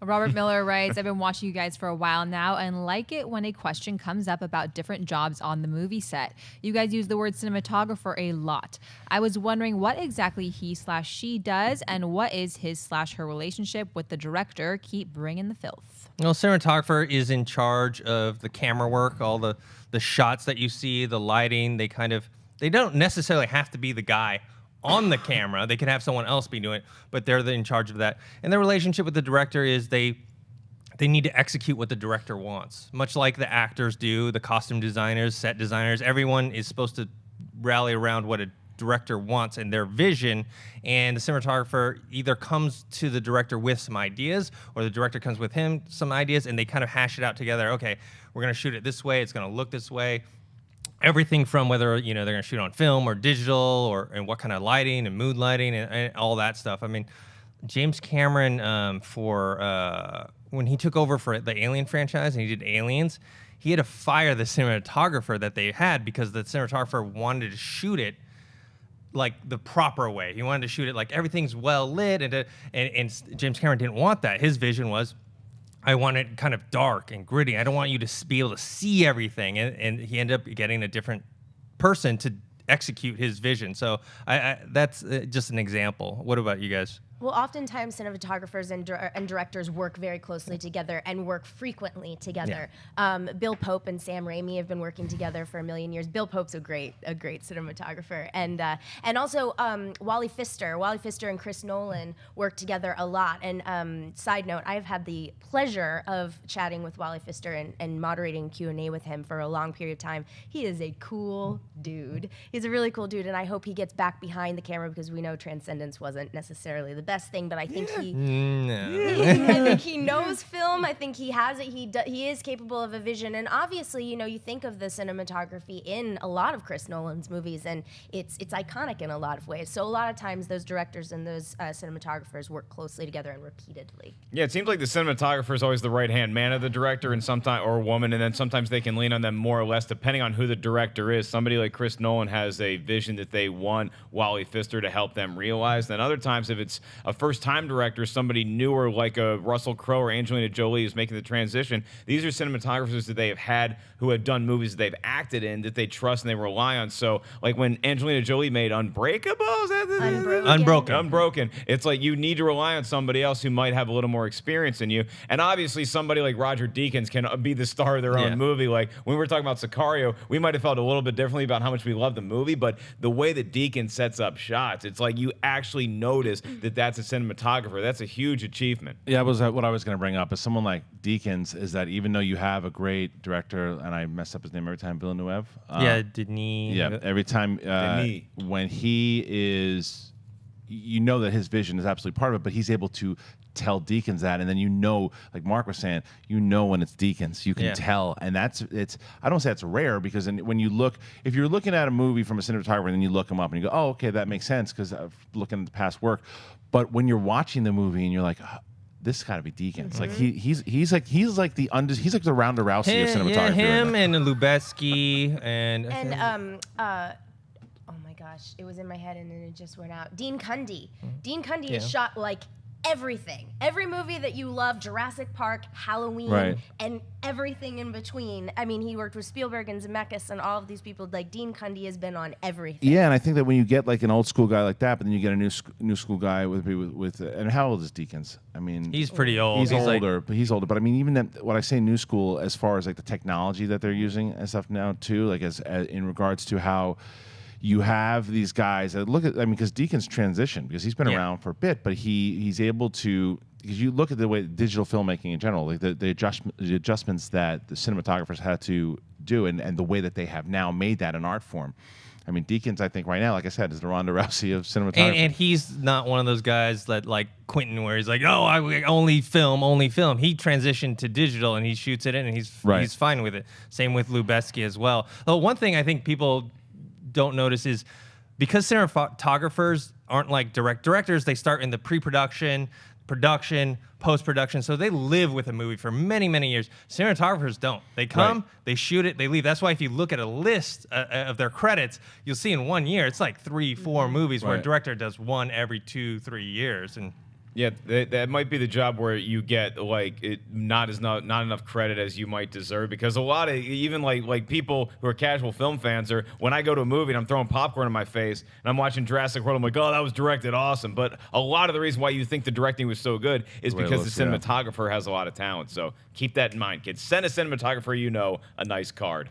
Robert Miller writes, I've been watching you guys for a while now and like it when a question comes up about different jobs on the movie set. You guys use the word cinematographer a lot. I was wondering what exactly he/she does and what is his/her relationship with the director. Keep bringing the filth. Well, cinematographer is in charge of the camera work, all the shots that you see, the lighting. They don't necessarily have to be the guy on the camera. They can have someone else be doing it, but they're in charge of that. And the relationship with the director is they need to execute what the director wants, much like the actors do, the costume designers, set designers. Everyone is supposed to rally around what a director wants and their vision, and the cinematographer either comes to the director with some ideas or the director comes with him some ideas, and they kind of hash it out together. Okay, we're going to shoot it this way. It's going to look this way. Everything from whether they're going to shoot on film or digital, and what kind of lighting and mood lighting and all that stuff. I mean, James Cameron when he took over for the Alien franchise and he did Aliens, he had to fire the cinematographer that they had because the cinematographer wanted to shoot it like the proper way. He wanted to shoot it like everything's well lit, and James Cameron didn't want that. His vision was, I want it kind of dark and gritty. I don't want you to be able to see everything. And he ended up getting a different person to execute his vision. So that's just an example. What about you guys? Well, oftentimes cinematographers and directors work very closely together and work frequently together. Yeah. Bill Pope and Sam Raimi have been working together for a million years. Bill Pope's a great cinematographer, and also Wally Pfister. Wally Pfister and Chris Nolan work together a lot. And side note, I've had the pleasure of chatting with Wally Pfister and moderating Q&A with him for a long period of time. He is a cool dude. He's a really cool dude, and I hope he gets back behind the camera because we know Transcendence wasn't necessarily the best thing, but I think I think he knows film. I think he has it. He is capable of a vision, and obviously, you think of the cinematography in a lot of Chris Nolan's movies, and it's iconic in a lot of ways. So a lot of times, those directors and those cinematographers work closely together and repeatedly. Yeah, it seems like the cinematographer is always the right-hand man of the director, and sometimes or woman, and then sometimes they can lean on them more or less depending on who the director is. Somebody like Chris Nolan has a vision that they want Wally Pfister to help them realize. Then other times, if it's a first-time director, somebody newer like a Russell Crowe or Angelina Jolie who's making the transition, these are cinematographers that they have had who have done movies that they've acted in that they trust and they rely on. So, like when Angelina Jolie made Unbreakable, Unbroken. It's like you need to rely on somebody else who might have a little more experience than you. And obviously, somebody like Roger Deakins can be the star of their own movie. Like when we were talking about Sicario, we might have felt a little bit differently about how much we love the movie, but the way that Deakins sets up shots, it's like you actually notice that that's a cinematographer. That's a huge achievement. Yeah, what I was going to bring up is someone like Deakins is that even though you have a great director, and I mess up his name every time, Villeneuve. Denis. Yeah, every time when he is, that his vision is absolutely part of it, but he's able to tell Deakins that, and then like Mark was saying, when it's Deakins, you can tell, and it's. I don't say it's rare because when you look, if you're looking at a movie from a cinematographer, and then you look him up and you go, oh, okay, that makes sense because I'm looking at the past work. But when you're watching the movie and you're like, oh, this got to be Deakins. Like he's like the Ronda Rousey of cinematography. Yeah, him and Lubetzky and oh my gosh, it was in my head and then it just went out. Dean Cundey. Dean Cundey has shot like everything. Every movie that you love, Jurassic Park, Halloween, and everything in between. I mean, he worked with Spielberg and Zemeckis and all of these people. Like, Dean Cundey has been on everything. Yeah, and I think that when you get like an old school guy like that, but then you get a new school guy with and how old is Deakins? I mean, he's pretty old. He's older, but he's older. But I mean, even that, what I say new school, as far as like the technology that they're using and stuff now too, like as in regards to how you have these guys that look at, because Deakins transitioned because he's been around for a bit, but he's able to, because you look at the way digital filmmaking in general, like the adjustments that the cinematographers had to do and the way that they have now made that an art form. I mean, Deakins, I think right now, like I said, is the Ronda Rousey of cinematography. And he's not one of those guys that like Quentin, where he's like, oh, I only film. He transitioned to digital and he shoots it in and he's fine with it. Same with Lubetzky as well. Oh, one thing I think people don't notice is because cinematographers aren't like directors, they start in the pre-production, production, post-production, so they live with a movie for many, many years. Cinematographers don't. They come, they shoot it, they leave. That's why if you look at a list of their credits, you'll see in 1 year, it's like 3-4 movies where a director does one every 2-3 years. And Yeah, that might be the job where you get like not enough credit as you might deserve, because a lot of even like people who are casual film fans are, when I go to a movie and I'm throwing popcorn in my face and I'm watching Jurassic World, I'm like, oh, that was directed awesome. But a lot of the reason why you think the directing was so good is The way it because looks, the yeah. cinematographer has a lot of talent. So keep that in mind, kids. Send a cinematographer a nice card.